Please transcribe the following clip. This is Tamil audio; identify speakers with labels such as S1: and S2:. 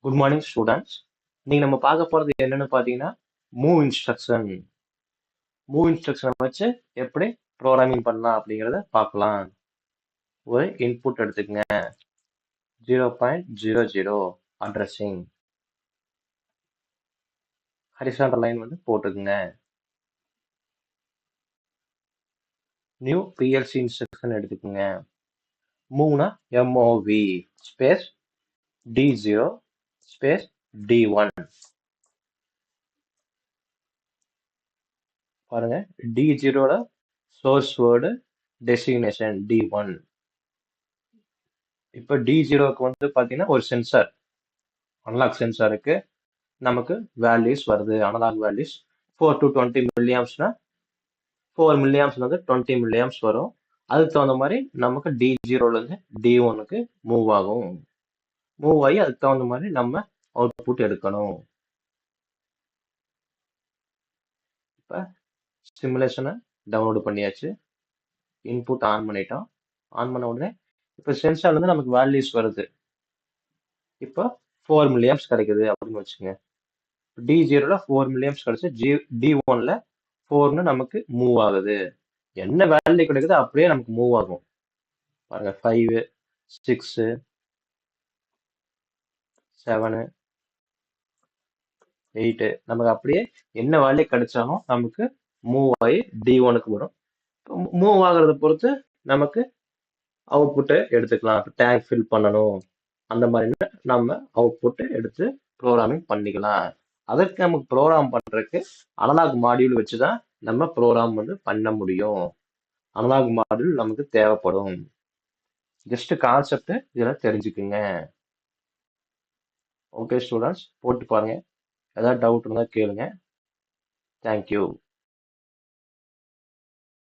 S1: Good morning students. இன்னைக்கு நம்ம பார்க்க போறது என்னன்னு பார்த்தீங்கன்னா மூவ் இன்ஸ்ட்ரக்ஷன். மூவ் இன்ஸ்ட்ரக்ஷனை வச்சு எப்படி ப்ரோக்ராமிங் பண்ணலாம் அப்படிங்கிறத பார்க்கலாம். ஒரு இன்புட் எடுத்துக்கங்க. 0.00 அட்ரஸிங் ஹரிசாண்டல் லைன் வந்து போட்டுக்குங்க. நியூ பிஎல்சி இன்ஸ்ட்ரக்ஷன் எடுத்துக்கங்க. மூவ்னா MOV space D0 space D1. பாருங்க, D0ல சோர்ஸ் வேர்டு டெசிக்னேஷன் D1. இப்போ D0க்கு வந்து பார்த்தீங்கன்னா ஒரு சென்சார், அனலாக் சென்சாருக்கு நமக்கு வேல்யூஸ் வருது. அனலாக் வேல்யூஸ் 4 to 20 மில்லியாம்ஸ்னா 4 மில்லியாம்ஸ்ல இருந்து 20 மில்லியாம்ஸ் வரும். அதுக்கு தகுந்த மாதிரி நமக்கு D0ல இருந்து D1க்கு மூவ் ஆகும். மூவ் ஆகி அதுக்கு தகுந்த மாதிரி நம்ம அவுட்புட் எடுக்கணும். இப்போ சிமுலேஷனை டவுன்லோட் பண்ணியாச்சு. இன்புட் ஆன் பண்ணிட்டோம். ஆன் பண்ண உடனே இப்போ சென்சார்ல இருந்து நமக்கு வேல்யூஸ் வருது. இப்போ 4 மில்லியாம்ஸ் கிடைக்குது அப்படின்னு வச்சுக்கோங்க. D0ல 4 மில்லியாம்ஸ் கிடைச்சு D1ல 4ன்னு நமக்கு மூவ் ஆகுது. என்ன வேல்யூ கிடைக்குதோ அப்படியே நமக்கு மூவ் ஆகும். பாருங்க, 5, 6, 7, 8 நமக்கு அப்படியே என்ன வேல்யூ கிடைச்சாலும் நமக்கு மூவ் ஆகி D1க்கு வரும். மூவ் ஆகுறத பொறுத்து நமக்கு அவுட்புட்டை எடுத்துக்கலாம். டேங்க் ஃபில் பண்ணணும், அந்த மாதிரி நம்ம அவுட்புட்டை எடுத்து ப்ரோக்ராமிங் பண்ணிக்கலாம். அதற்கு நமக்கு ப்ரோக்ராம் பண்றதுக்கு அனலாக் மாடியூல் வச்சுதான் நம்ம ப்ரோக்ராம் வந்து பண்ண முடியும். அனலாக் மாடியூல் நமக்கு தேவைப்படும். ஜஸ்ட் கான்செப்ட் இதெல்லாம் தெரிஞ்சுக்குங்க. ஓகே ஸ்டூடெண்ட்ஸ், போட்டு பாருங்க. ஏதாவது டவுட் இருந்தால் கேளுங்க. தேங்க்யூ.